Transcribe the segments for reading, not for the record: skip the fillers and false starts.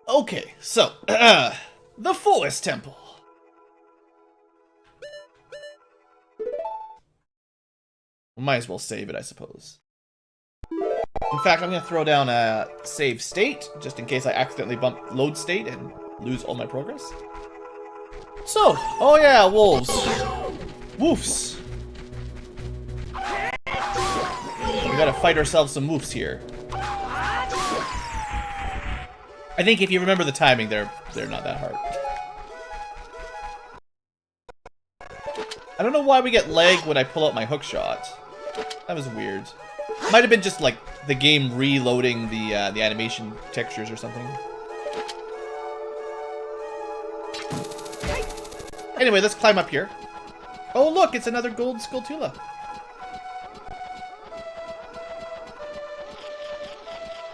Okay, so, the Forest Temple. We might as well save it, I suppose. In fact, I'm going to throw down a save state, just in case I accidentally bump load state and lose all my progress. So, oh yeah, wolves. Woofs. We gotta fight ourselves some woofs here. I think if you remember the timing, they're not that hard. I don't know why we get lag when I pull out my hook shot. That was weird. Might have been just like the game reloading the animation textures or something. Anyway, let's climb up here. Oh look, it's another gold Skulltula.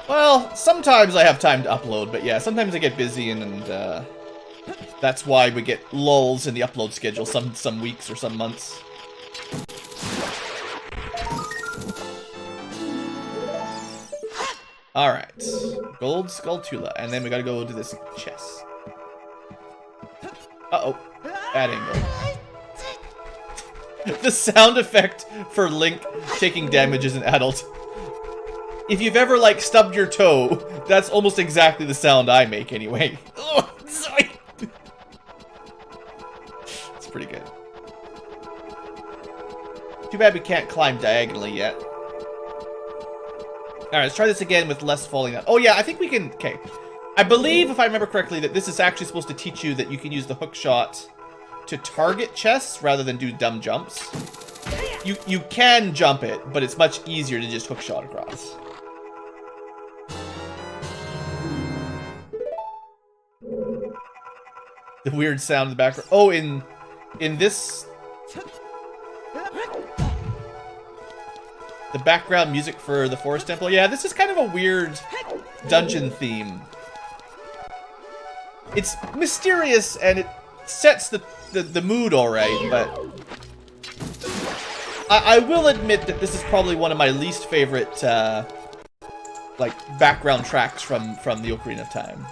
Well, sometimes I have time to upload, but yeah, sometimes I get busy and that's why we get lulls in the upload schedule some weeks or some months. Alright, gold Skulltula, and then we gotta go to this chest. Uh-oh, bad angle. The sound effect for Link taking damage as an adult. If you've ever, like, stubbed your toe, that's almost exactly the sound I make anyway. Oh, sorry. It's pretty good. Too bad we can't climb diagonally yet. Alright, let's try this again with less falling down. Oh yeah, I think we can... Okay. I believe, if I remember correctly, that this is actually supposed to teach you that you can use the hook shot to target chests rather than do dumb jumps. You can jump it, but it's much easier to just hook shot across. The weird sound in the background. Oh, in this... The background music for the Forest Temple. Yeah, this is kind of a weird dungeon theme. It's mysterious and it sets the mood alright, but... I will admit that this is probably one of my least favorite, like, background tracks from the Ocarina of Time.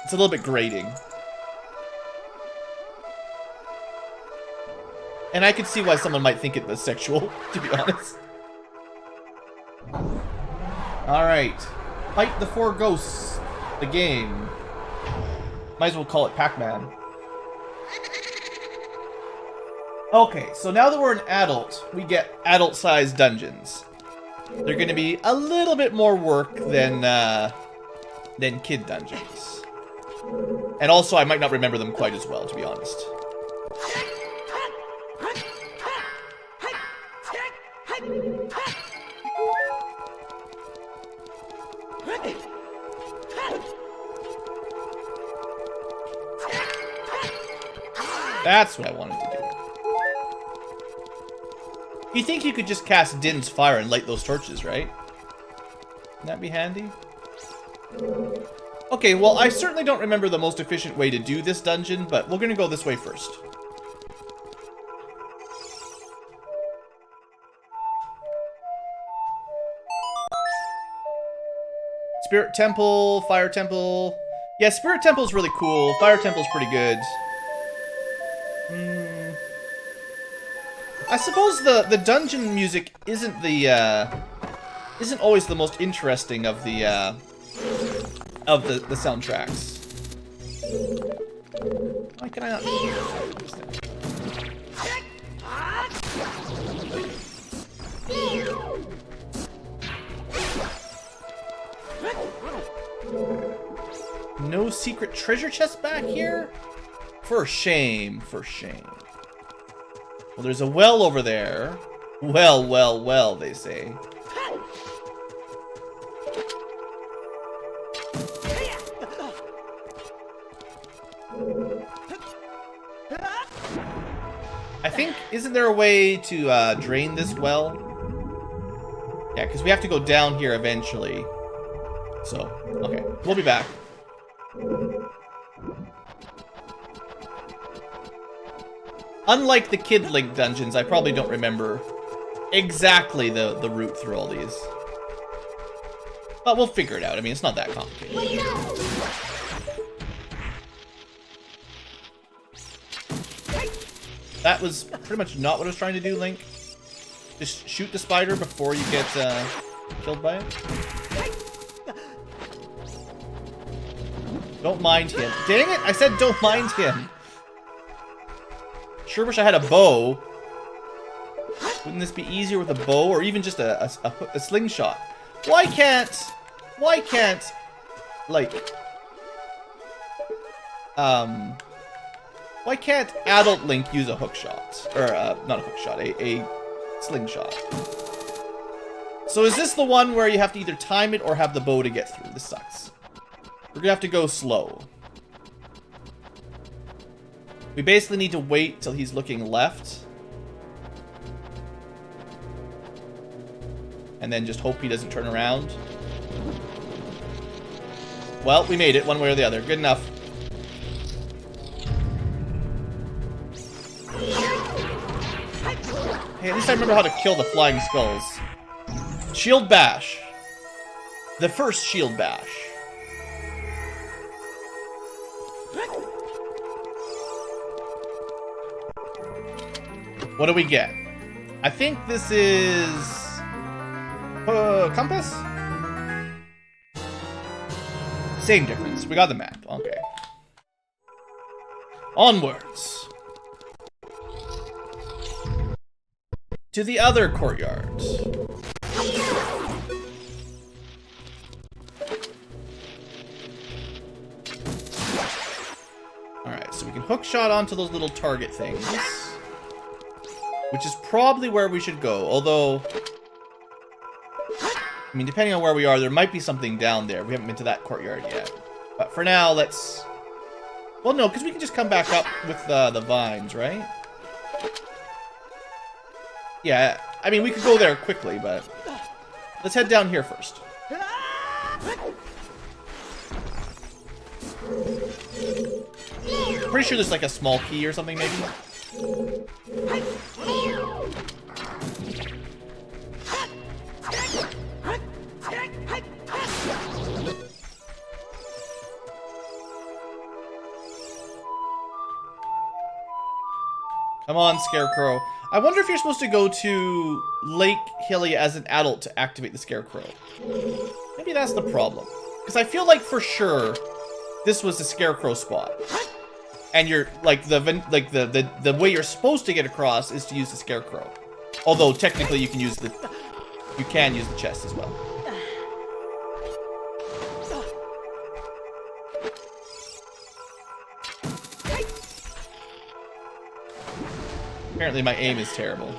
It's a little bit grating. And I could see why someone might think it was sexual, to be honest. Alright. Fight the Four Ghosts. The game. Might as well call it Pac-Man. Okay, so now that we're an adult, we get adult-sized dungeons. They're going to be a little bit more work than kid dungeons. And also, I might not remember them quite as well, to be honest. That's what I wanted to do. You think you could just cast Din's Fire and light those torches, right? Wouldn't that be handy? Okay, well, I certainly don't remember the most efficient way to do this dungeon, but we're gonna go this way first. Spirit Temple, Fire Temple. Yeah, Spirit Temple's really cool. Fire Temple's pretty good. I suppose the dungeon music isn't always the most interesting of the soundtracks. Why can I not understand? No secret treasure chest back here? For shame, for shame. Well, there's a well over there. Well, well, well, they say. I think, isn't there a way to drain this well? Yeah, because we have to go down here eventually. So, okay, we'll be back. Unlike the Kid Link dungeons, I probably don't remember exactly the route through all these. But we'll figure it out. I mean, it's not that complicated. That was pretty much not what I was trying to do, Link. Just shoot the spider before you get killed by it. Don't mind him. Dang it! I said don't mind him. Sure wish I had a bow. Wouldn't this be easier with a bow or even just a slingshot? Why can't, like, why can't adult Link use a hookshot? Or, not a hookshot, a slingshot. So is this the one where you have to either time it or have the bow to get through? This sucks. We're gonna have to go slow. We basically need to wait till he's looking left. And then just hope he doesn't turn around. Well, we made it one way or the other. Good enough. Hey, at least I remember how to kill the flying skulls. Shield bash. The first shield bash. What do we get? I think this is... compass? Same difference. We got the map. Okay. Onwards. To the other courtyard. Alright, so we can hook shot onto those little target things. Which is probably where we should go, although... I mean, depending on where we are, there might be something down there. We haven't been to that courtyard yet. But for now, let's... Well, no, because we can just come back up with the vines, right? Yeah, I mean, we could go there quickly, but... Let's head down here first. Pretty sure there's like a small key or something, maybe? Come on, Scarecrow. I wonder if you're supposed to go to Lake Hylia as an adult to activate the Scarecrow. Maybe that's the problem. Because I feel like for sure this was the Scarecrow spot. And you're like the way you're supposed to get across is to use the Scarecrow. Although technically you can use the chest as well. Apparently my aim is terrible.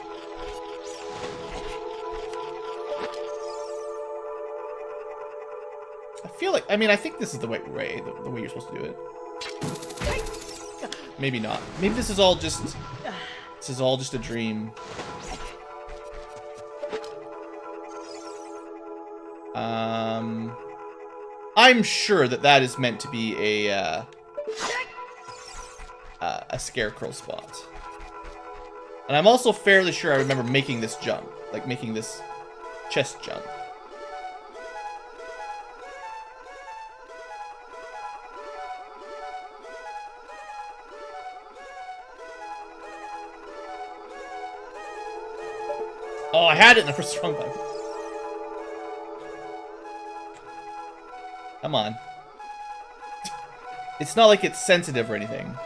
I feel like, I mean, I think this is the way you're supposed to do it. Maybe not. Maybe this is all just a dream. I'm sure that is meant to be a Scarecrow spot. And I'm also fairly sure I remember making this jump. Like, making this chest jump. Oh, I had it in the first wrong button. Come on. It's not like it's sensitive or anything.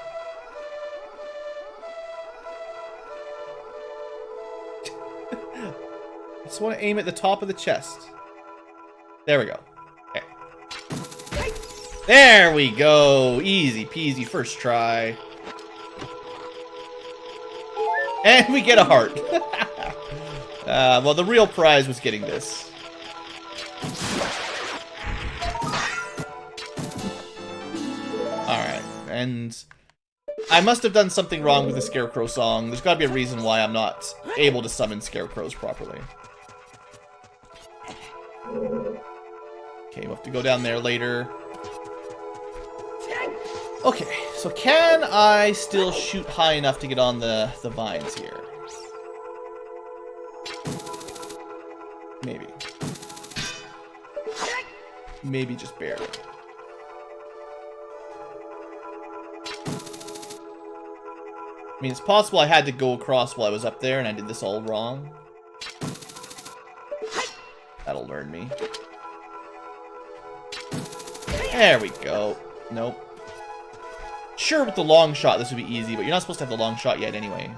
I just want to aim at the top of the chest. There we go. Okay. There we go. Easy peasy first try. And we get a heart. Well, the real prize was getting this. Alright, and I must have done something wrong with the Scarecrow song. There's gotta be a reason why I'm not able to summon Scarecrows properly. Okay, we'll have to go down there later. Okay, so can I still shoot high enough to get on the vines here? Maybe. Maybe just barely. I mean, it's possible I had to go across while I was up there and I did this all wrong. That'll learn me. There we go. Nope. Sure, with the long shot this would be easy, but you're not supposed to have the long shot yet anyway.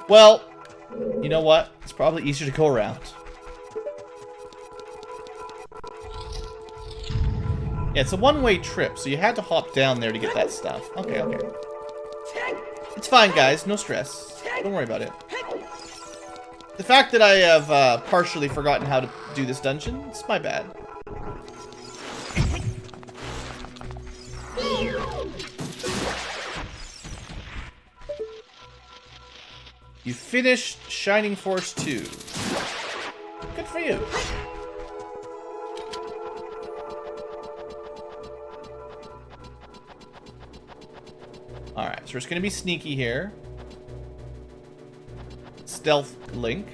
Well, you know what? It's probably easier to go around. Yeah, it's a one-way trip, so you had to hop down there to get that stuff. Okay, okay. It's fine, guys. No stress. Don't worry about it. The fact that I have partially forgotten how to do this dungeon, it's my bad. You finished Shining Force 2. Good for you. Alright, so we're just going to be sneaky here. Stealth Link.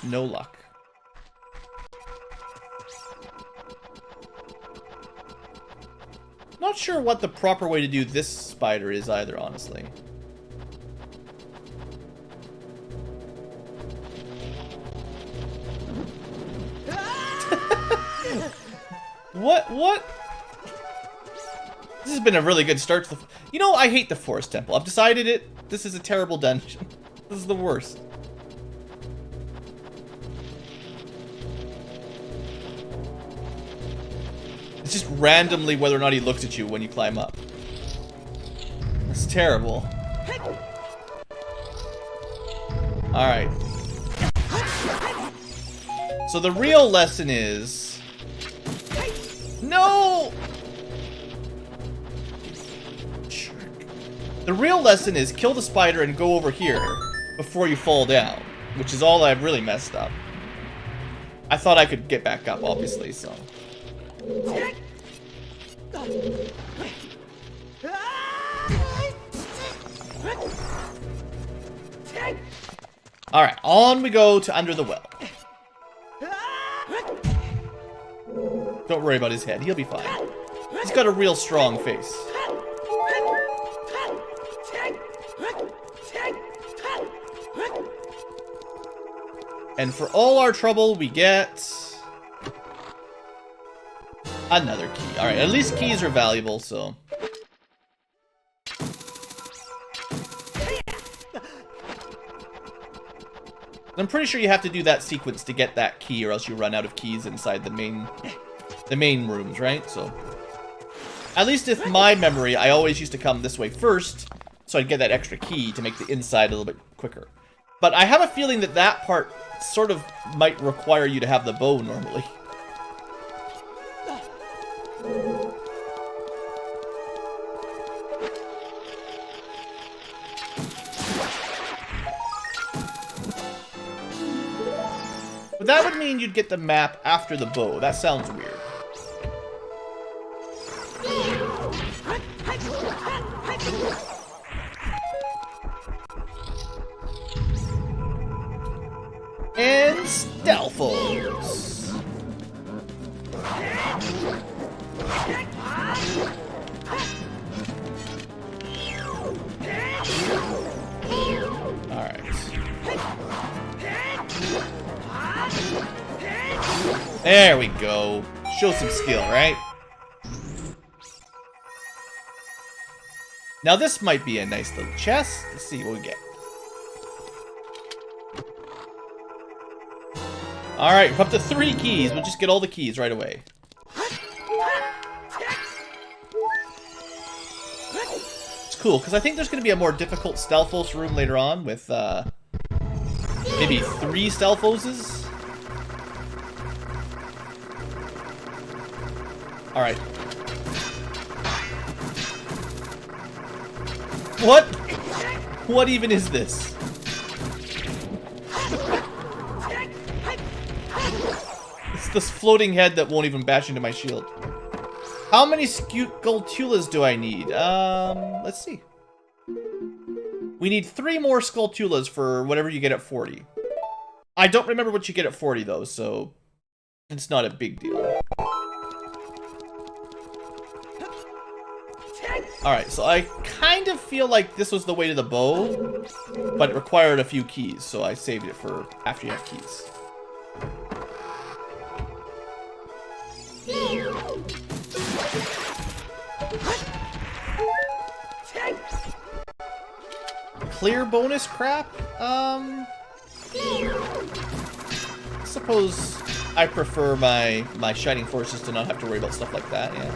No luck. Not sure what the proper way to do this spider is either, honestly. What? This has been a really good start to the... You know, I hate the Forest Temple. I've decided it. This is a terrible dungeon. This is the worst. It's just randomly whether or not he looks at you when you climb up. That's terrible. Alright. So the real lesson is... No! The real lesson is kill the spider and go over here before you fall down, which is all I've really messed up. I thought I could get back up, obviously, so... Alright, on we go to under the well. Don't worry about his head, he'll be fine. He's got a real strong face. And for all our trouble, we get... another key. Alright, at least keys are valuable, so... I'm pretty sure you have to do that sequence to get that key, or else you run out of keys inside the main rooms, right? So... at least if my memory, I always used to come this way first, so I'd get that extra key to make the inside a little bit quicker. But I have a feeling that that part sort of might require you to have the bow normally. But that would mean you'd get the map after the bow. That sounds weird. And Stealthos. Alright. There we go. Show some skill, right? Now this might be a nice little chest. Let's see what we get. Alright, we're up to 3 keys. We'll just get all the keys right away. It's cool, because I think there's going to be a more difficult Stealthos room later on with maybe 3 Stealthoses. Alright. What? What even is this? It's this floating head that won't even bash into my shield. How many Skulltulas do I need? Let's see. We need 3 more Skulltulas for whatever you get at 40. I don't remember what you get at 40 though, so it's not a big deal. Alright, so I kind of feel like this was the way to the bow, but it required a few keys, so I saved it for after you have keys. Clear bonus crap? Suppose I prefer my Shining Forces to not have to worry about stuff like that, yeah.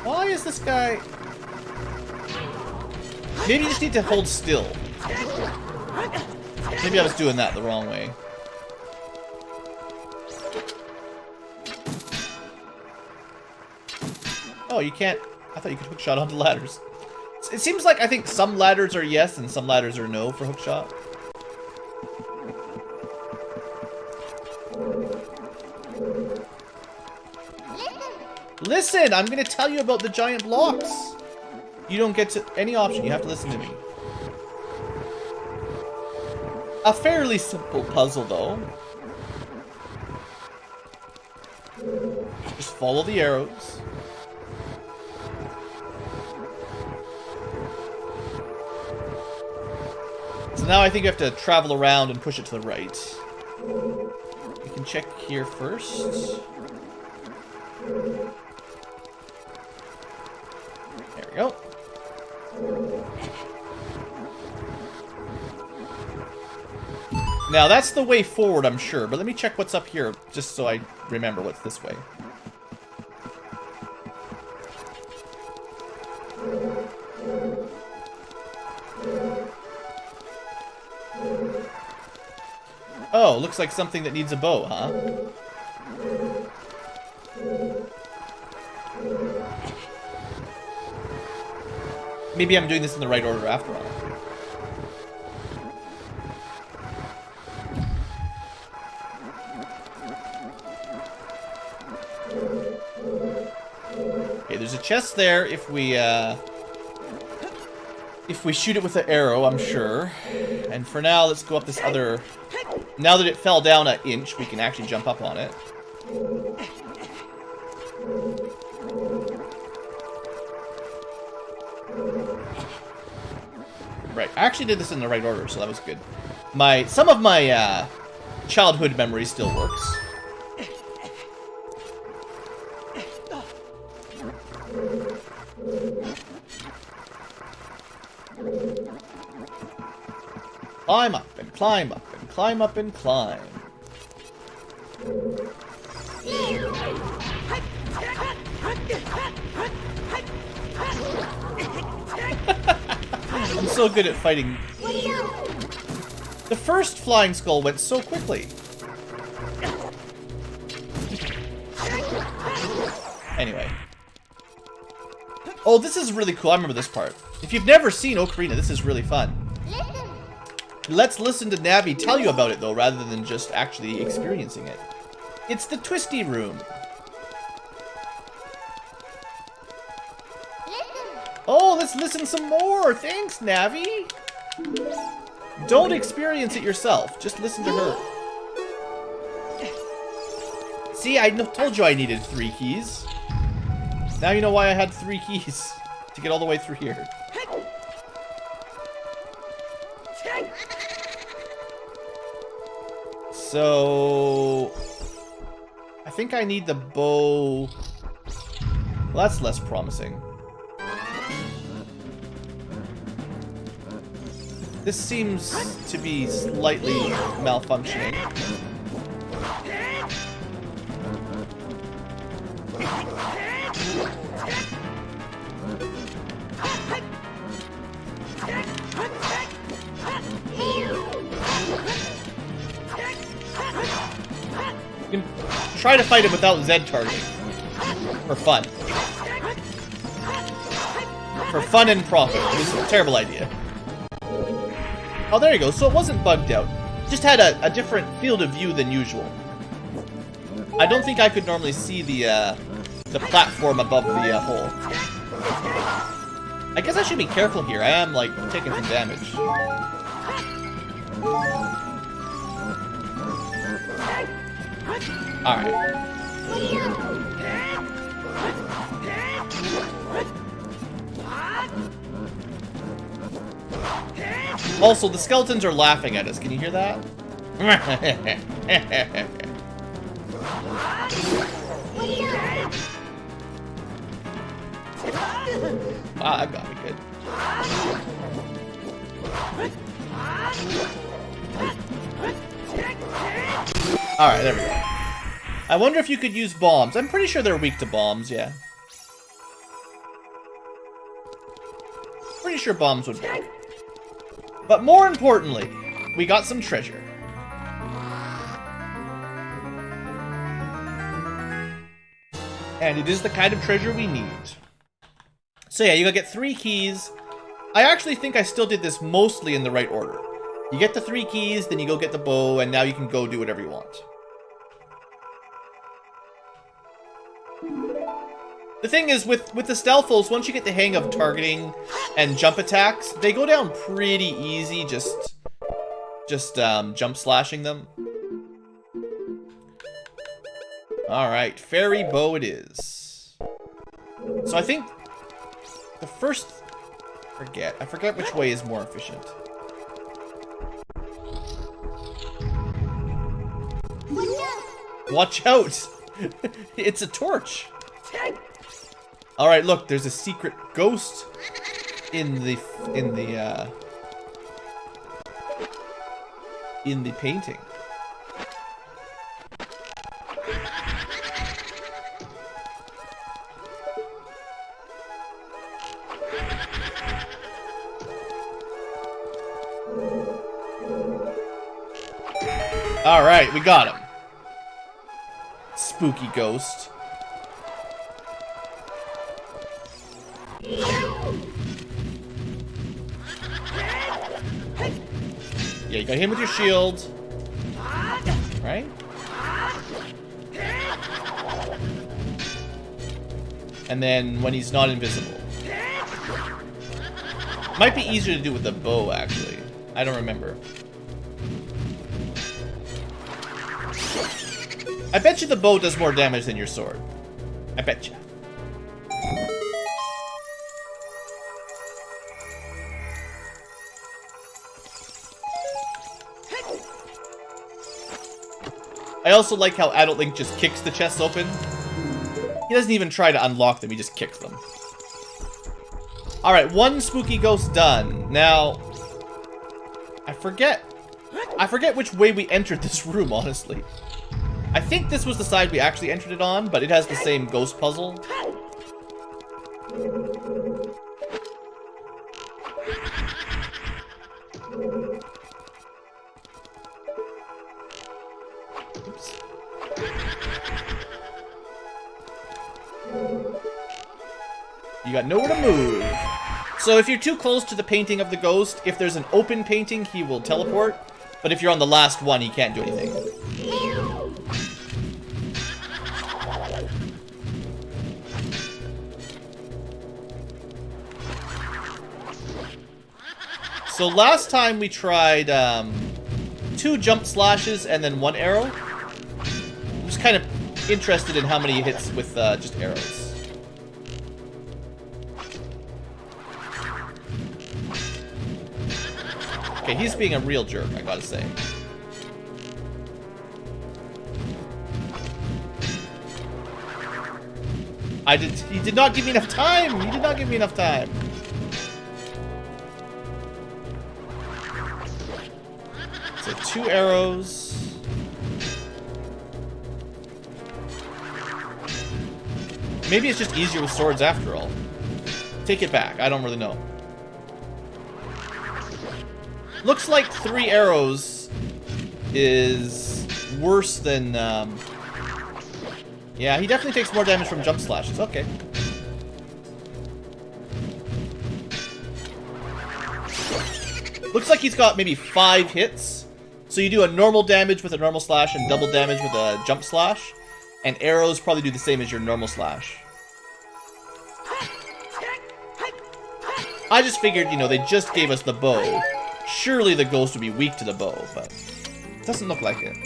Why is this guy... Maybe you just need to hold still. Maybe I was doing that the wrong way. Oh, you can't... I thought you could hookshot onto ladders. It seems like I think some ladders are yes and some ladders are no for hookshot. Listen, I'm going to tell you about the giant blocks. You don't get to any option. You have to listen to me. A fairly simple puzzle, though. Just follow the arrows. So now I think you have to travel around and push it to the right. You can check here first. There we go. Now that's the way forward, I'm sure, but let me check what's up here just so I remember what's this way. Oh, looks like something that needs a bow, huh? Maybe I'm doing this in the right order after all. Okay, there's a chest there if we shoot it with an arrow, I'm sure. And for now, let's go up this other... Now that it fell down an inch, we can actually jump up on it. Right, I actually did this in the right order, so that was good. Some of my childhood memory still works. Climb up and climb up and climb up and climb. I'm so good at fighting. The first flying skull went so quickly. Anyway. Oh, this is really cool. I remember this part. If you've never seen Ocarina, this is really fun. Let's listen to Navi tell you about it, though, rather than just actually experiencing it. It's the Twisty Room. Oh, let's listen some more. Thanks, Navi. Don't experience it yourself. Just listen to her. See, I told you I needed 3 keys. Now you know why I had 3 keys to get all the way through here. So... I think I need the bow... Well, that's less promising. This seems to be slightly malfunctioning. You can try to fight it without Z targeting. For fun. For fun and profit. It was a terrible idea. Oh, there you go. So it wasn't bugged out. Just had a different field of view than usual. I don't think I could normally see the platform above the hole. I guess I should be careful here. I am, like, taking some damage. Alright. Also, the skeletons are laughing at us. Can you hear that? Ah, I got it good. Alright, there we go. I wonder if you could use bombs. I'm pretty sure they're weak to bombs, yeah. Pretty sure bombs would work. But more importantly, we got some treasure. And it is the kind of treasure we need. So yeah, you gotta get 3 keys. I actually think I still did this mostly in the right order. You get the 3 keys, then you go get the bow, and now you can go do whatever you want. The thing is, with the stealthals, once you get the hang of targeting and jump attacks, they go down pretty easy, just jump slashing them. Alright, fairy bow it is. So I think the first... I forget which way is more efficient. Watch out! It's a torch! Alright, look, there's a secret ghost in the painting. Alright, we got him. Spooky ghost. Yeah, you got him with your shield. Right? And then when he's not invisible. Might be easier to do with the bow, actually. I don't remember. I bet you the bow does more damage than your sword. I bet you. I also like how Adult Link just kicks the chests open. He doesn't even try to unlock them, he just kicks them. Alright, 1 spooky ghost done. Now, I forget which way we entered this room, honestly. I think this was the side we actually entered it on, but it has the same ghost puzzle. Oops. You got nowhere to move. So if you're too close to the painting of the ghost, if there's an open painting, he will teleport. But if you're on the last one, he can't do anything. So last time we tried 2 jump slashes and then 1 arrow. I'm just kind of interested in how many hits with just arrows. Okay, he's being a real jerk, I gotta say. He did not give me enough time! He did not give me enough time! So 2 arrows. Maybe it's just easier with swords after all. Take it back, I don't really know. Looks like 3 arrows is worse than Yeah, he definitely takes more damage from jump slashes. Okay. Looks like he's got maybe 5 hits. So you do a normal damage with a normal slash and double damage with a jump slash. And arrows probably do the same as your normal slash. I just figured, you know, they just gave us the bow. Surely the ghost would be weak to the bow, but it doesn't look like it.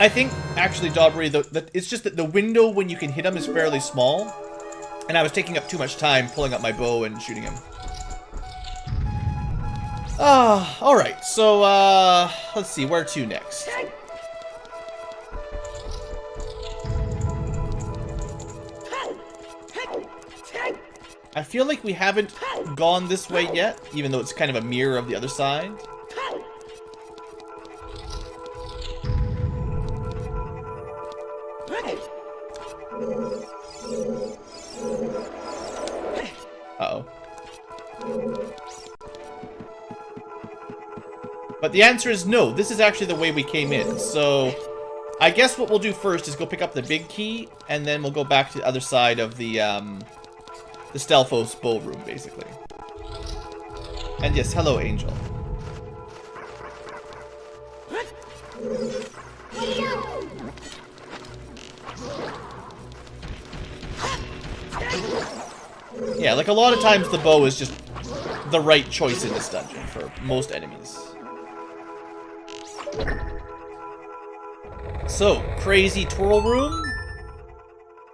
I think, actually, Dobry, it's just that the window when you can hit him is fairly small. And I was taking up too much time pulling up my bow and shooting him. Alright, so, let's see, where to next? I feel like we haven't gone this way yet, even though it's kind of a mirror of the other side. Uh-oh. But the answer is no. This is actually the way we came in. So I guess what we'll do first is go pick up the big key, and then we'll go back to the other side of the Stelphos bow room, basically. And yes, hello, Angel. Yeah, like a lot of times the bow is just the right choice in this dungeon for most enemies. So, crazy twirl room?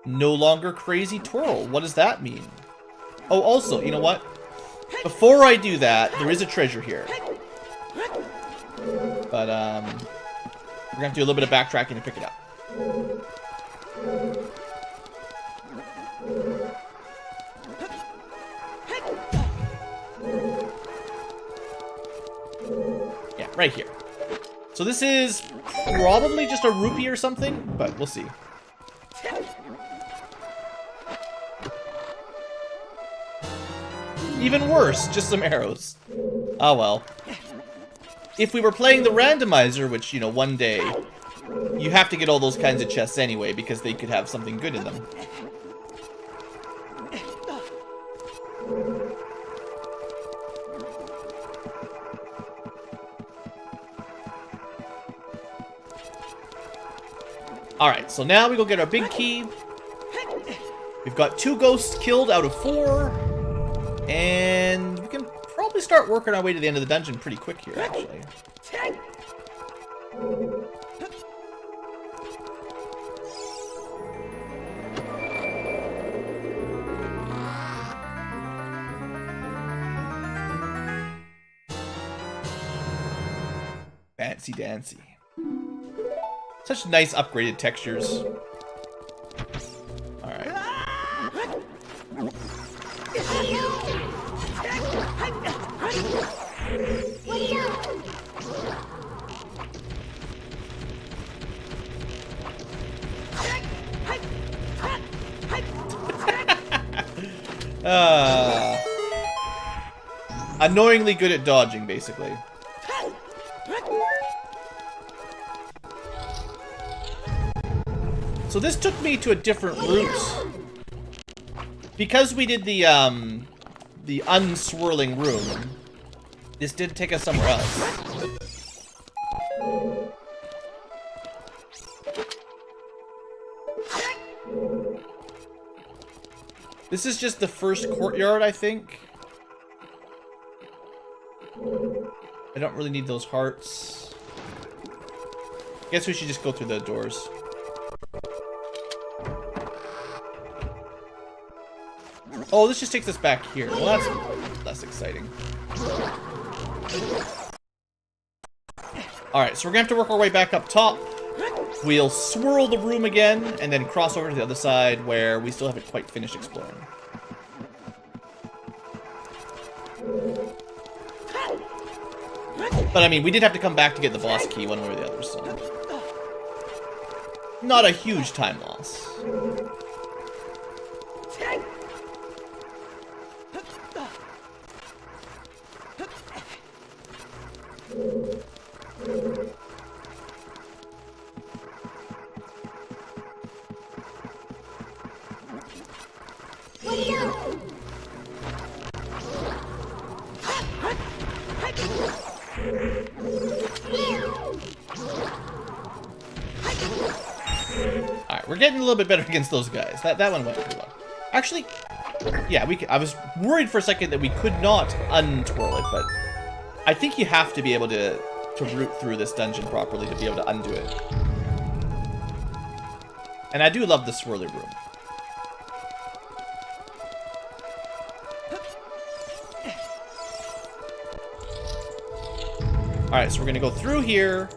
No longer crazy twirl. What does that mean? Oh, also, you know what? Before I do that, there is a treasure here. But, we're gonna have to do a little bit of backtracking to pick it up. Yeah, right here. So this is probably just a rupee or something, but we'll see. Even worse, just some arrows. Oh well. If we were playing the randomizer, which, you know, one day, you have to get all those kinds of chests anyway, because they could have something good in them. Alright, so now we go get our big key. We've got 2 ghosts killed out of 4. And we can probably start working our way to the end of the dungeon pretty quick here, actually. Fancy dancy. Such nice upgraded textures. Alright. Annoyingly good at dodging, basically. So this took me to a different route. Because we did the unswirling room, this did take us somewhere else. This is just the first courtyard, I think. I don't really need those hearts. Guess we should just go through the doors. Oh, this just takes us back here. Well, that's less exciting. Alright, so we're gonna have to work our way back up top. We'll swirl the room again, and then cross over to the other side where we still haven't quite finished exploring. But I mean, we did have to come back to get the boss key one way or the other, so... not a huge time loss. We're getting a little bit better against those guys. That one went pretty well. Actually, yeah, I was worried for a second that we could not untwirl it, but I think you have to be able to root through this dungeon properly to be able to undo it. And I do love the swirly room. Alright, so we're gonna go through here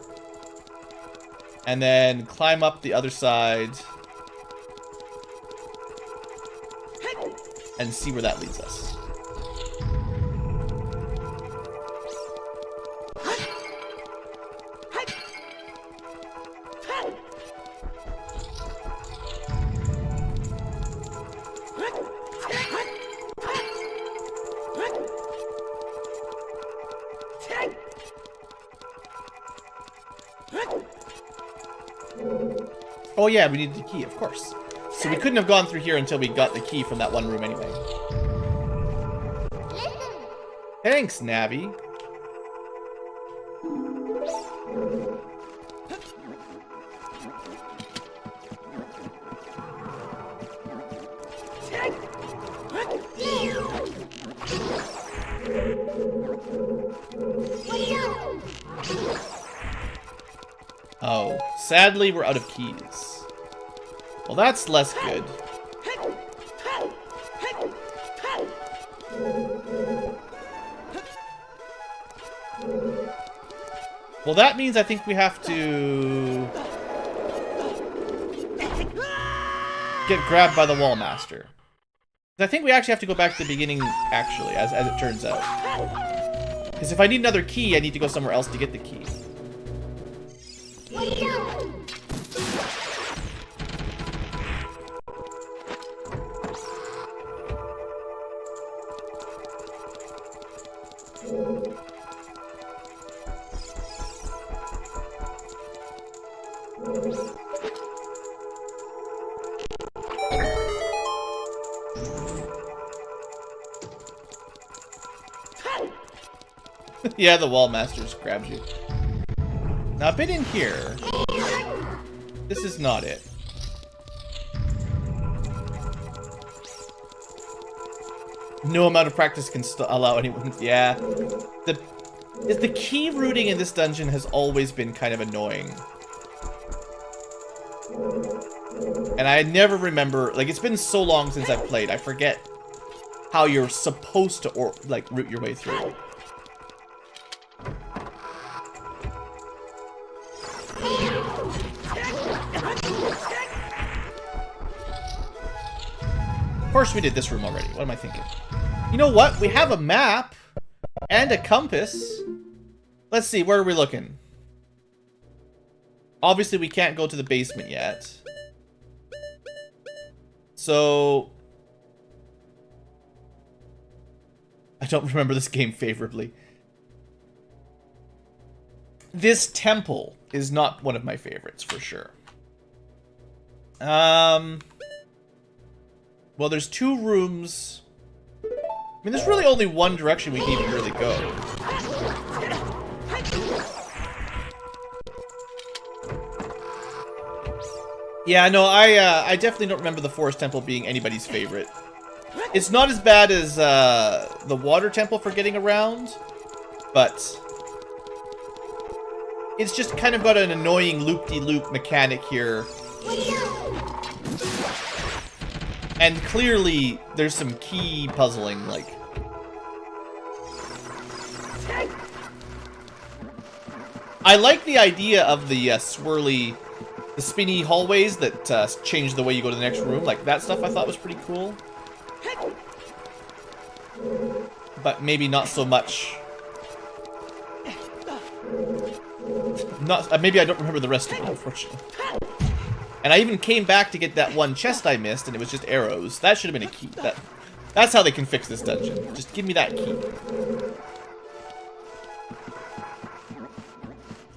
and then climb up the other side and see where that leads us. Oh yeah, we needed the key, of course. So we couldn't have gone through here until we got the key from that one room anyway. Thanks, Navi. Oh, sadly we're out of keys. Well, that's less good. Well, that means I think we have to get grabbed by the wall master. I think we actually have to go back to the beginning, actually, as it turns out. Because if I need another key, I need to go somewhere else to get the key. Yeah, the wall master just grabs you. Now, a bit in here. This is not it. No amount of practice can allow anyone. Yeah. The key routing in this dungeon has always been kind of annoying. And I never remember, like, it's been so long since I've played, I forget how you're supposed to, route your way through. Of course we did this room already. What am I thinking? You know what? We have a map and a compass. Let's see, where are we looking? Obviously we can't go to the basement yet. So I don't remember this game favorably. This temple is not one of my favorites for sure. Well, there's two rooms. I mean, there's really only one direction we can even really go. Yeah, no, I definitely don't remember the Forest Temple being anybody's favorite. It's not as bad as the Water Temple for getting around, but it's just kind of got an annoying loop-de-loop mechanic here. And clearly, there's some key puzzling, like... I like the idea of the swirly, the spinny hallways that change the way you go to the next room. Like, that stuff I thought was pretty cool. But maybe not so much. Maybe I don't remember the rest of it, unfortunately. And I even came back to get that one chest I missed, and it was just arrows. That should have been a key. That's how they can fix this dungeon. Just give me that key.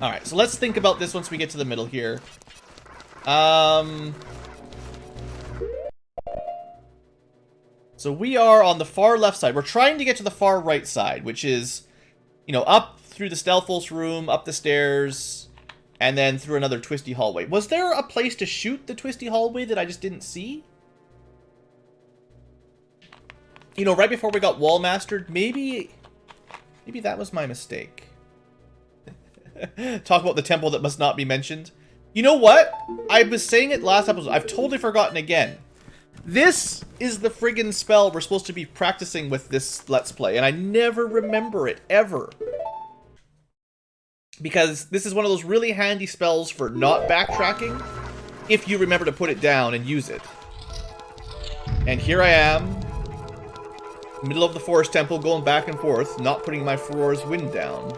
Alright, so let's think about this once we get to the middle here. So we are on the far left side. We're trying to get to the far right side, which is, you know, up through the Stealthos room, up the stairs, and then through another twisty hallway. Was there a place to shoot the twisty hallway that I just didn't see? You know, right before we got wall mastered, maybe that was my mistake. Talk about the temple that must not be mentioned. You know what? I was saying it last episode. I've totally forgotten again. This is the friggin' spell we're supposed to be practicing with this Let's Play, and I never remember it, ever. Because this is one of those really handy spells for not backtracking, if you remember to put it down and use it. And here I am, middle of the forest temple, going back and forth, not putting my Furore's Wind down.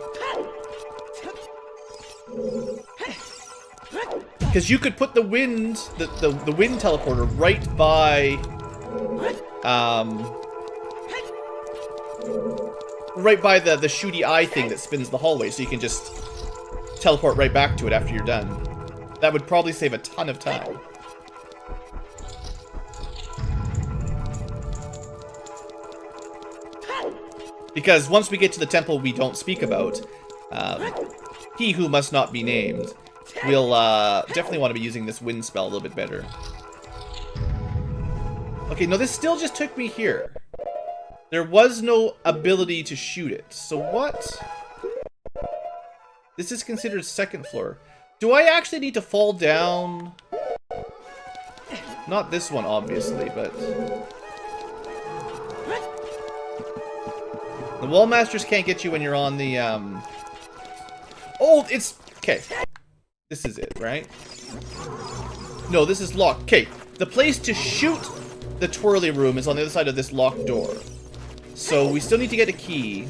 Because you could put the wind, the wind teleporter right by, the shooty eye thing that spins the hallway, so you can just teleport right back to it after you're done. That would probably save a ton of time. Because once we get to the temple we don't speak about, he who must not be named, we'll definitely want to be using this wind spell a little bit better. Okay, no, this still just took me here. There was no ability to shoot it. So what? This is considered second floor. Do I actually need to fall down? Not this one, obviously, but... The wall masters can't get you when you're on the, Oh, it's... Okay. This is it, right? No, this is locked. Okay, the place to shoot the twirly room is on the other side of this locked door. So we still need to get a key.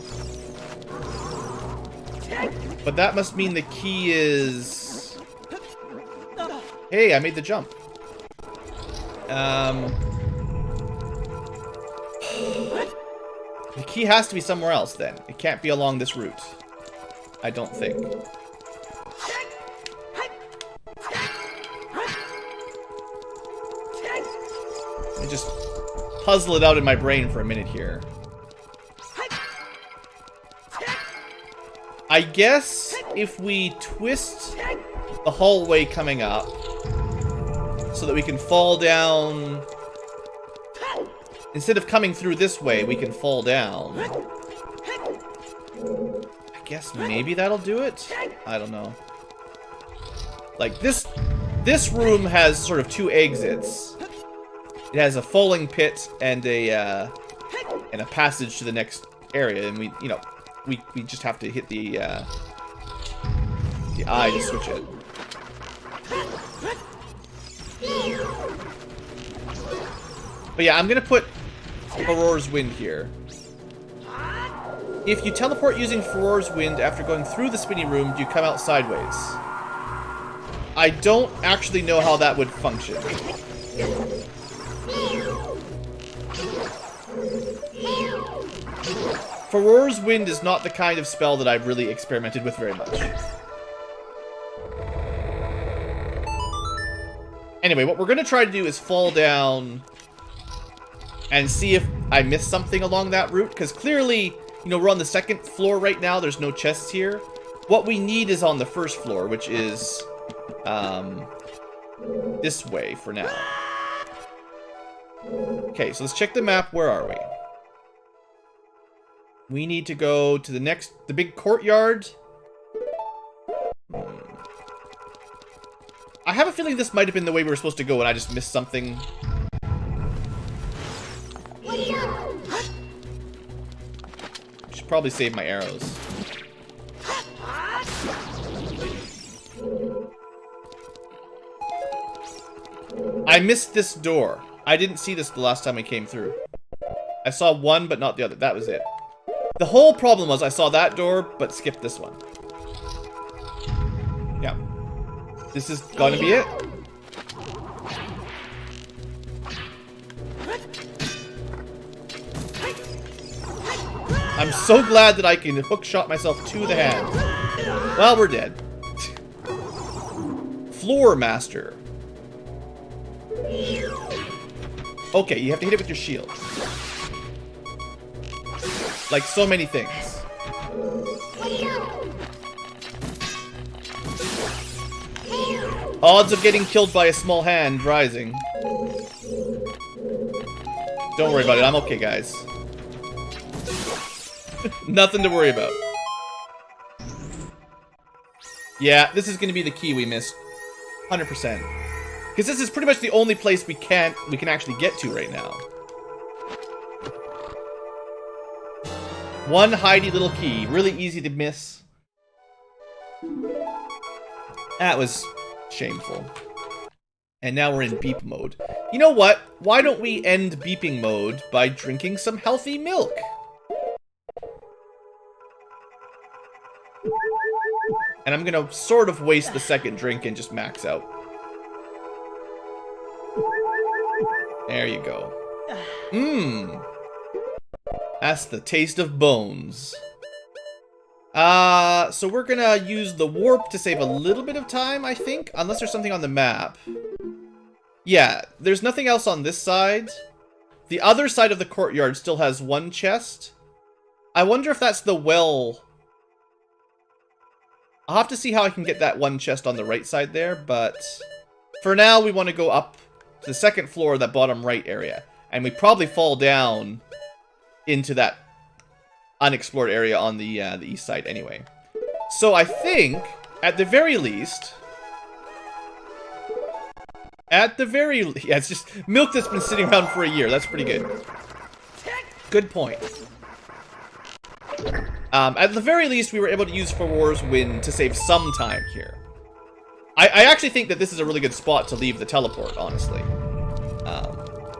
But that must mean the key is... Hey, I made the jump. The key has to be somewhere else, then. It can't be along this route. I don't think. Let me just puzzle it out in my brain for a minute here. I guess if we twist the hallway coming up so that we can fall down... Instead of coming through this way, we can fall down. I guess maybe that'll do it? I don't know. Like, this room has sort of two exits. It has a falling pit and a passage to the next area, and we just have to hit the eye to switch it. But yeah, I'm gonna put Furore's Wind here. If you teleport using Furore's Wind after going through the spinny room, do you come out sideways? I don't actually know how that would function. Furore's Wind is not the kind of spell that I've really experimented with very much. Anyway, what we're going to try to do is fall down and see if I missed something along that route, because clearly, you know, we're on the second floor right now, there's no chests here. What we need is on the first floor, which is this way for now. Okay, so let's check the map. Where are we? We need to go to the big courtyard. I have a feeling this might have been the way we were supposed to go and I just missed something. Should probably save my arrows. I missed this door. I didn't see this the last time I came through. I saw one, but not the other. That was it. The whole problem was I saw that door, but skipped this one. Yeah. This is gonna be it. I'm so glad that I can hookshot myself to the hand. Well, we're dead. Floor Master. Okay, you have to hit it with your shield. Like so many things. Odds of getting killed by a small hand rising. Don't worry about it. I'm okay, guys. Nothing to worry about. Yeah, this is going to be the key we missed. 100%. Because this is pretty much the only place we can actually get to right now. One hidey little key. Really easy to miss. That was shameful. And now we're in beep mode. You know what? Why don't we end beeping mode by drinking some healthy milk? And I'm gonna sort of waste the second drink and just max out. There you go. Mmm. That's the taste of bones. So we're gonna use the warp to save a little bit of time, I think. Unless there's something on the map. Yeah, there's nothing else on this side. The other side of the courtyard still has one chest. I wonder if that's the well. I'll have to see how I can get that one chest on the right side there, but for now we want to go up to the second floor of that bottom right area. And we probably fall down into that unexplored area on the east side anyway. So I think, at the very least... yeah, it's just milk that's been sitting around for a year. That's pretty good. Good point. At the very least, we were able to use Favor's Wind to save some time here. I actually think that this is a really good spot to leave the teleport, honestly.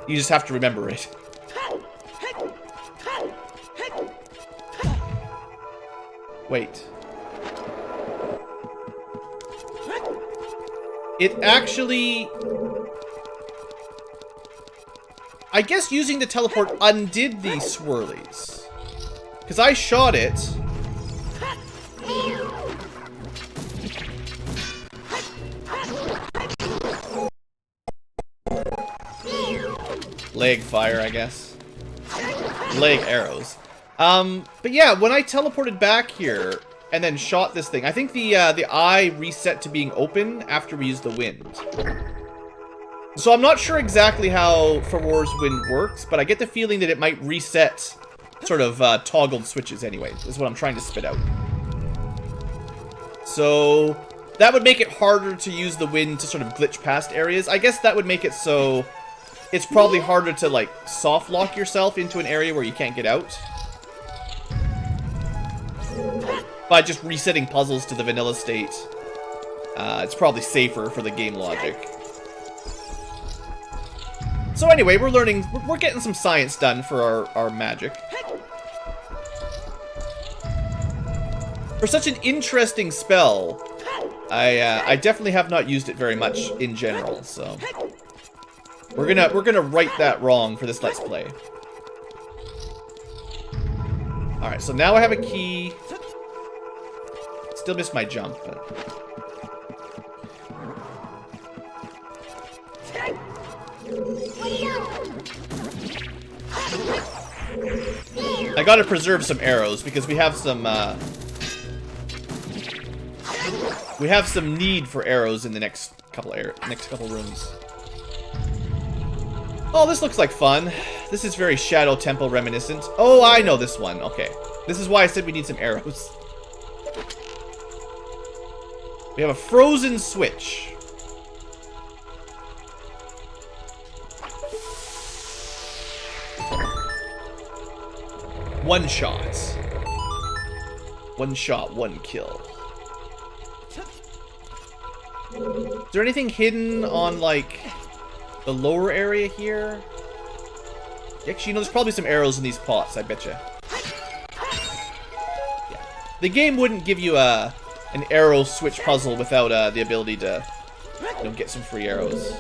You just have to remember it. Wait. It actually... I guess using the teleport undid these swirlies. Because I shot it. Leg fire, I guess. Leg arrows. But yeah, when I teleported back here and then shot this thing, I think the eye reset to being open after we used the wind. So I'm not sure exactly how Favor's Wind works, but I get the feeling that it might reset sort of toggled switches anyway, is what I'm trying to spit out. So that would make it harder to use the wind to sort of glitch past areas. I guess that would make it so it's probably harder to like soft lock yourself into an area where you can't get out. By just resetting puzzles to the vanilla state, it's probably safer for the game logic. So anyway, we're learning, we're getting some science done for our magic. For such an interesting spell, I definitely have not used it very much in general, so we're gonna right that wrong for this Let's Play. Alright, so now I have a key. Still missed my jump, but... I gotta preserve some arrows because we have some need for arrows in the next couple rooms. Oh, this looks like fun. This is very Shadow Temple reminiscent. Oh, I know this one. Okay. This is why I said we need some arrows. We have a frozen switch. One shot. One shot, one kill. Is there anything hidden on, like, the lower area here? Actually, you know, there's probably some arrows in these pots, I betcha. Yeah. The game wouldn't give you an arrow switch puzzle without the ability to, you know, get some free arrows.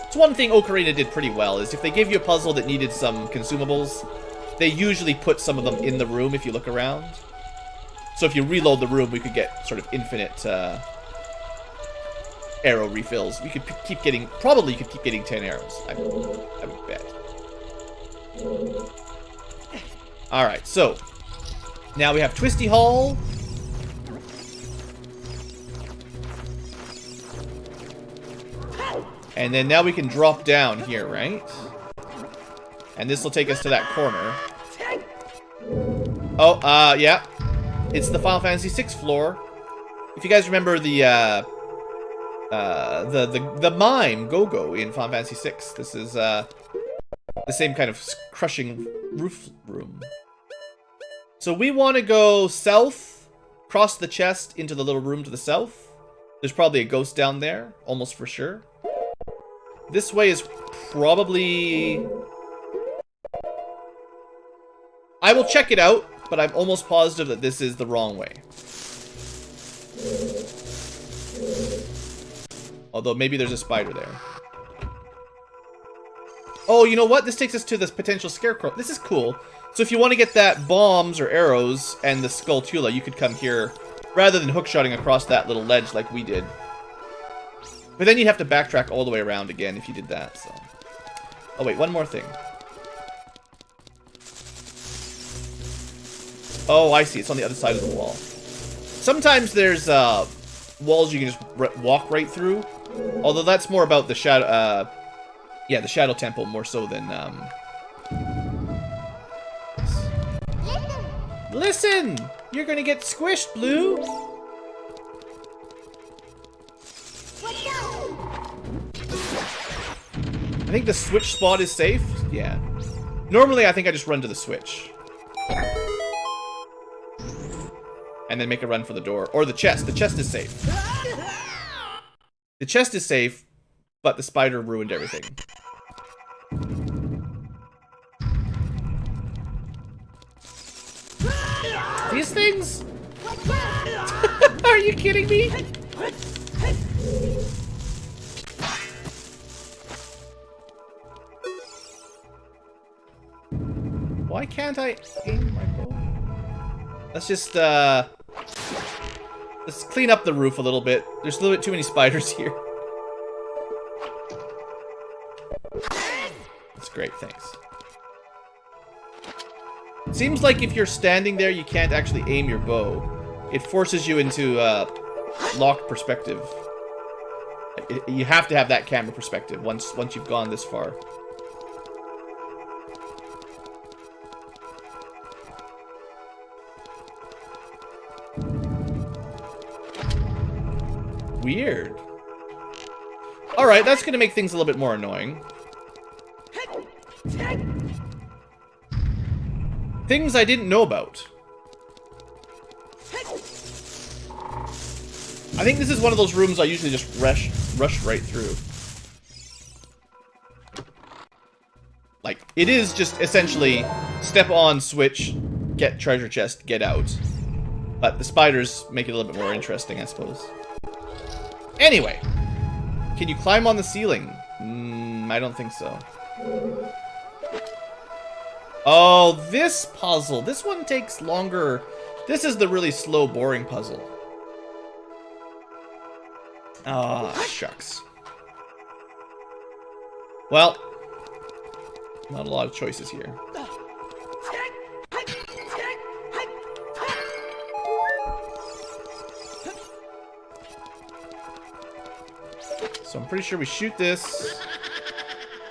It's one thing Ocarina did pretty well, is if they gave you a puzzle that needed some consumables, they usually put some of them in the room if you look around. So if you reload the room, we could get sort of infinite arrow refills. We could keep getting, probably you could keep getting 10 arrows. I would bet. Alright, so now we have Twisty Hall. And then now we can drop down here, right? And this will take us to that corner. Oh, yeah. It's the Final Fantasy VI floor. If you guys remember the mime Go-Go in Final Fantasy VI, this is the same kind of crushing roof room. So we want to go south, cross the chest into the little room to the south. There's probably a ghost down there, almost for sure. This way is probably... I will check it out, but I'm almost positive that this is the wrong way. Although maybe there's a spider there. Oh, you know what? This takes us to this potential scarecrow. This is cool. So if you want to get that bombs or arrows and the Skulltula, you could come here rather than hookshotting across that little ledge like we did. But then you'd have to backtrack all the way around again if you did that. So. Oh wait, one more thing. Oh, I see. It's on the other side of the wall. Sometimes there's walls you can just walk right through. Although that's more about the shadow. Yeah, the Shadow Temple more so than. Listen! You're gonna get squished, Blue. I think the switch spot is safe. Yeah. Normally, I think I just run to the switch. And then make a run for the door. Or the chest. The chest is safe. The chest is safe, but the spider ruined everything. These things? Are you kidding me? Why can't I aim my bow? Let's just, let's clean up the roof a little bit. There's a little bit too many spiders here. That's great, thanks. Seems like if you're standing there, you can't actually aim your bow. It forces you into locked perspective. You have to have that camera perspective once you've gone this far. Weird. Alright, that's gonna make things a little bit more annoying. Things I didn't know about. I think this is one of those rooms I usually just rush right through. Like, it is just essentially step on, switch, get treasure chest, get out. But the spiders make it a little bit more interesting, I suppose. Anyway, can you climb on the ceiling? I don't think so. Oh, this puzzle. This one takes longer. This is the really slow, boring puzzle. Ah, shucks. Well, not a lot of choices here. So I'm pretty sure we shoot this,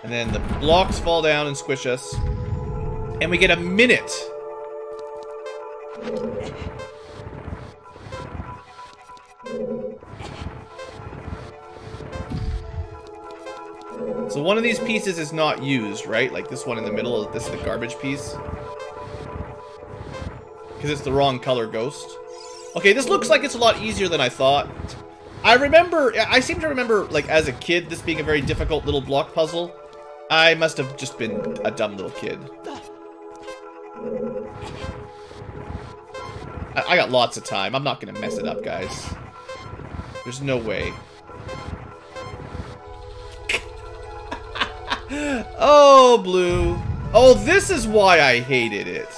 and then the blocks fall down and squish us, and we get a minute. So one of these pieces is not used, right? Like this one in the middle, this is the garbage piece. Because it's the wrong color ghost. Okay, this looks like it's a lot easier than I thought. I seem to remember, like, as a kid, this being a very difficult little block puzzle. I must have just been a dumb little kid. I got lots of time. I'm not gonna mess it up, guys. There's no way. Oh, Blue. Oh, this is why I hated it.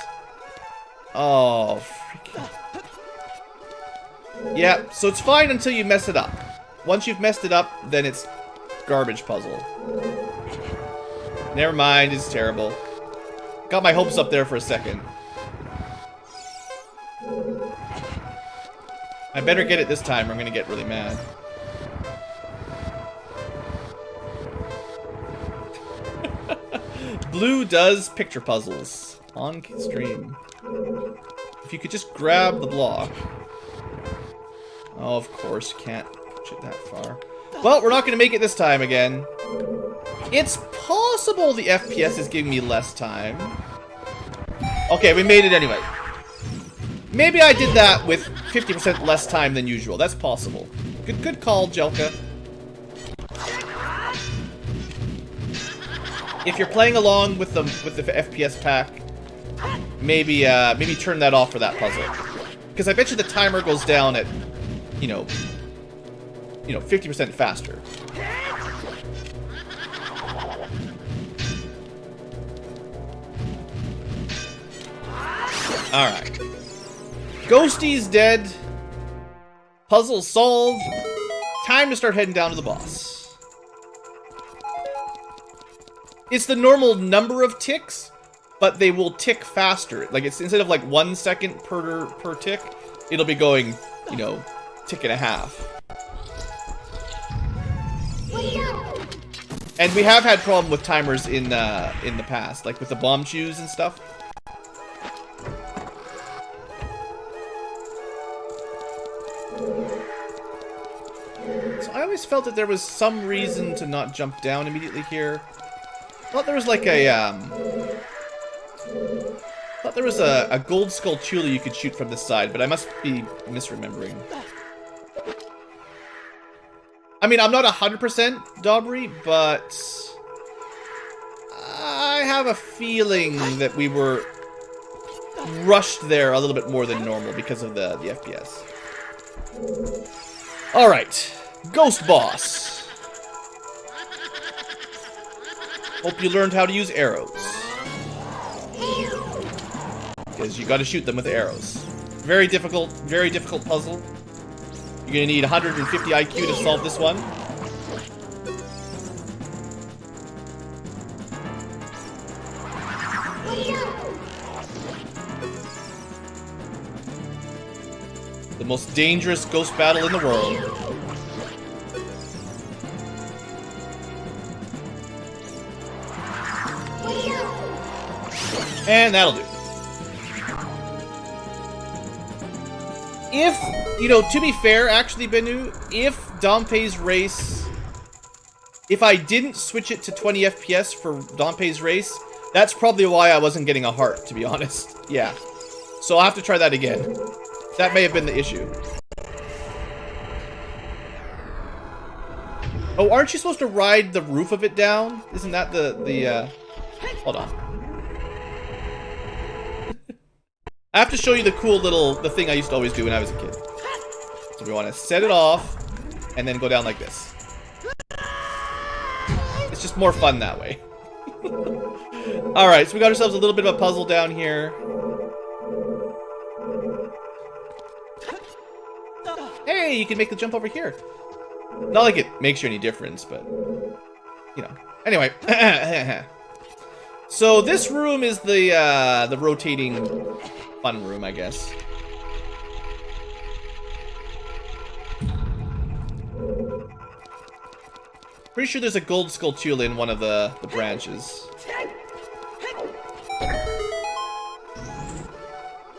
Oh, freaking... Yeah, so it's fine until you mess it up. Once you've messed it up, then it's garbage puzzle. Never mind, it's terrible. Got my hopes up there for a second. I better get it this time or I'm gonna get really mad. Blue does picture puzzles on stream. If you could just grab the block. Oh, of course, can't push it that far. Well, we're not going to make it this time again. It's possible the FPS is giving me less time. Okay, we made it anyway. Maybe I did that with 50% less time than usual. That's possible. Good call, Jelka. If you're playing along with the FPS pack, maybe turn that off for that puzzle. Because I bet you the timer goes down at, you know, 50% faster. Alright. Ghosty's dead. Puzzle solved. Time to start heading down to the boss. It's the normal number of ticks, but they will tick faster. Like, it's instead of like 1 second per tick, it'll be going, you know, tick and a half. And we have had problem with timers in the past, like with the bomb chews and stuff. So I always felt that there was some reason to not jump down immediately here. Thought there was like a thought there was a gold skull chula you could shoot from this side, but I must be misremembering. I mean, I'm not 100% Daubry, but I have a feeling that we were rushed there a little bit more than normal because of the FPS. Alright, Ghost Boss. Hope you learned how to use arrows. Because you gotta shoot them with arrows. Very difficult puzzle. You're gonna need 150 IQ to solve this one. The most dangerous ghost battle in the world. And that'll do. If, you know, to be fair, actually, Benu, if Dompe's Race, if I didn't switch it to 20 FPS for Dompe's Race, that's probably why I wasn't getting a heart, to be honest. Yeah. So I'll have to try that again. That may have been the issue. Oh, aren't you supposed to ride the roof of it down? Isn't that the hold on. I have to show you the cool the thing I used to always do when I was a kid. So we want to set it off, and then go down like this. It's just more fun that way. Alright, so we got ourselves a little bit of a puzzle down here. Hey, you can make the jump over here. Not like it makes you any difference, but, you know. Anyway. So this room is the rotating fun room, I guess. Pretty sure there's a gold skulltula in one of the branches.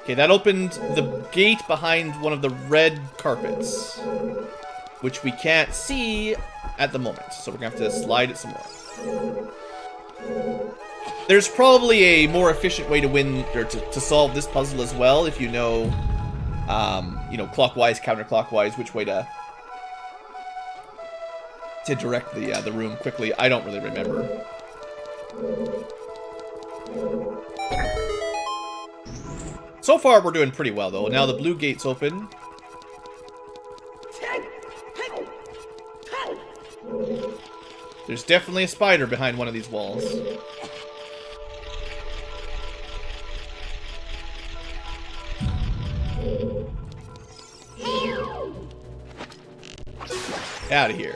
Okay, that opened the gate behind one of the red carpets, which we can't see at the moment. So we're gonna have to slide it some more. There's probably a more efficient way to win, or to solve this puzzle as well, if you know, clockwise, counterclockwise, which way to direct the room quickly. I don't really remember. So far, we're doing pretty well, though. Now the blue gate's open. There's definitely a spider behind one of these walls. Out of here.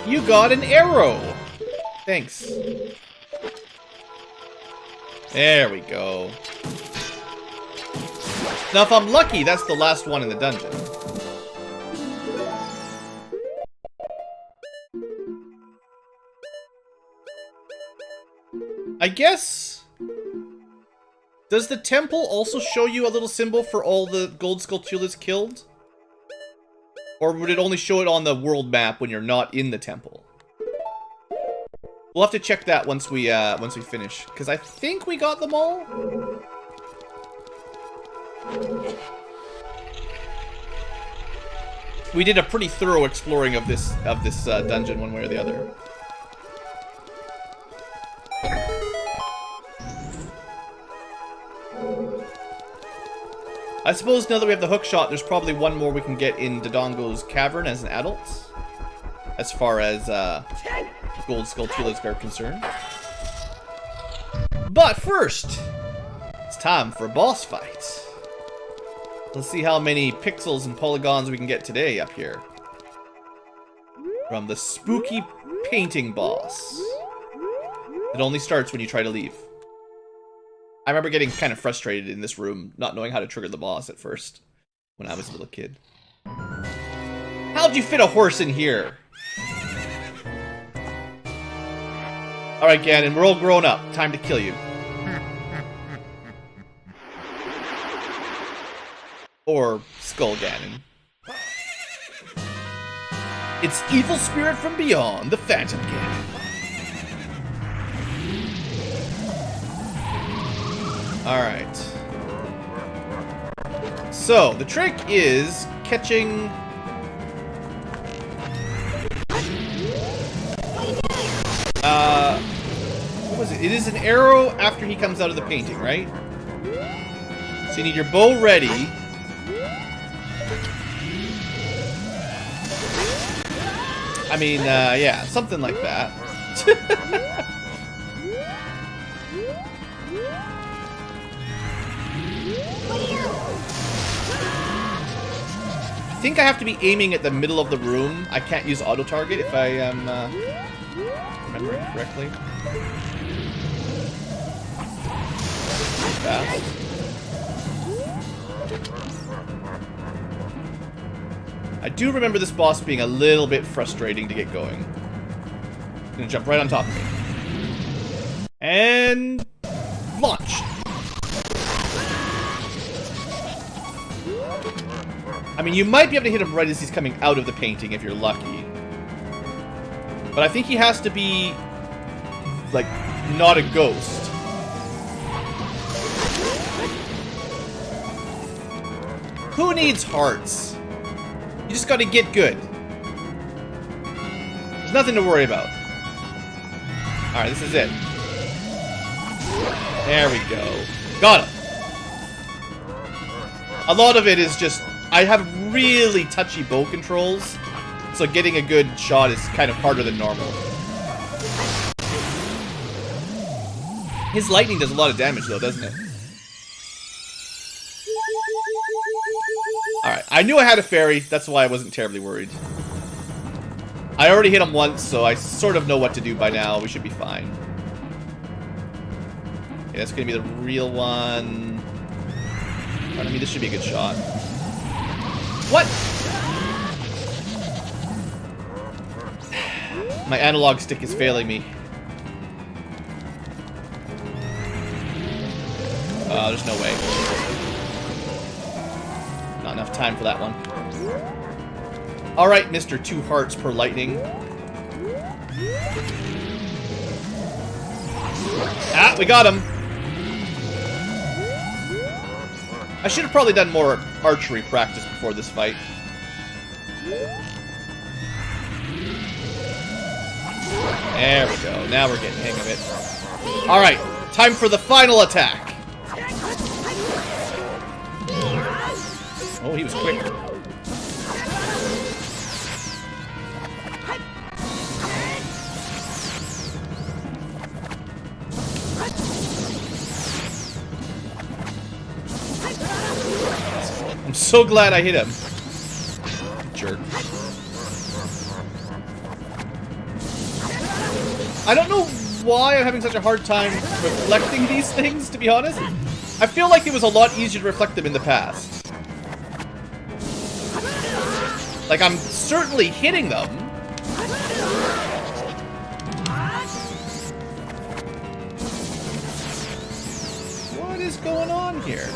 You got an arrow! Thanks. There we go. Now, if I'm lucky, that's the last one in the dungeon. I guess... Does the temple also show you a little symbol for all the gold Skulltulas killed? Or would it only show it on the world map when you're not in the temple? We'll have to check that once we finish, because I think we got them all. We did a pretty thorough exploring of this dungeon, one way or the other. I suppose now that we have the hook shot, there's probably one more we can get in Dodongo's cavern as an adult, as far as gold Skulltulas are concerned. But first, it's time for a boss fight. Let's see how many pixels and polygons we can get today up here. From the spooky painting boss. It only starts when you try to leave. I remember getting kind of frustrated in this room, not knowing how to trigger the boss at first, when I was a little kid. How'd you fit a horse in here? Alright, Ganon, we're all grown up. Time to kill you. Or Skull Ganon. It's evil spirit from beyond, the Phantom Ganon. Alright. So, the trick is catching... what was it? It is an arrow after he comes out of the painting, right? So you need your bow ready. I mean, yeah, something like that. I think I have to be aiming at the middle of the room. I can't use auto-target if I am remembering correctly. Fast. I do remember this boss being a little bit frustrating to get going. He's gonna jump right on top of me. And... launch! I mean, you might be able to hit him right as he's coming out of the painting if you're lucky. But I think he has to be, like, not a ghost. Who needs hearts? You just gotta get good. There's nothing to worry about. Alright, this is it. There we go. Got him. A lot of it is just... I have really touchy bow controls, so getting a good shot is kind of harder than normal. His lightning does a lot of damage, though, doesn't it? Alright, I knew I had a fairy, that's why I wasn't terribly worried. I already hit him once, so I sort of know what to do by now. We should be fine. Okay, that's gonna be the real one. I mean, this should be a good shot. What? My analog stick is failing me. There's no way. Not enough time for that one. Alright, Mr. 2 hearts per lightning. Ah, we got him! I should have probably done more archery practice before this fight. There we go. Now we're getting the hang of it. Alright, time for the final attack. Oh, he was quick. I'm so glad I hit him. Jerk. I don't know why I'm having such a hard time reflecting these things, to be honest. I feel like it was a lot easier to reflect them in the past. Like, I'm certainly hitting them. is going on here?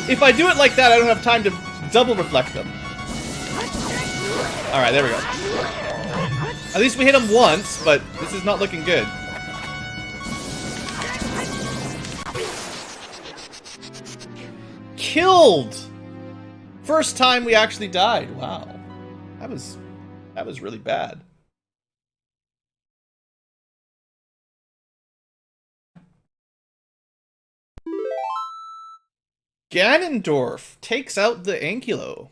If I do it like that, I don't have time to double reflect them. Alright, there we go. At least we hit him once, but this is not looking good. Killed! First time we actually died. Wow. That was really bad. Ganondorf takes out the Ankylo.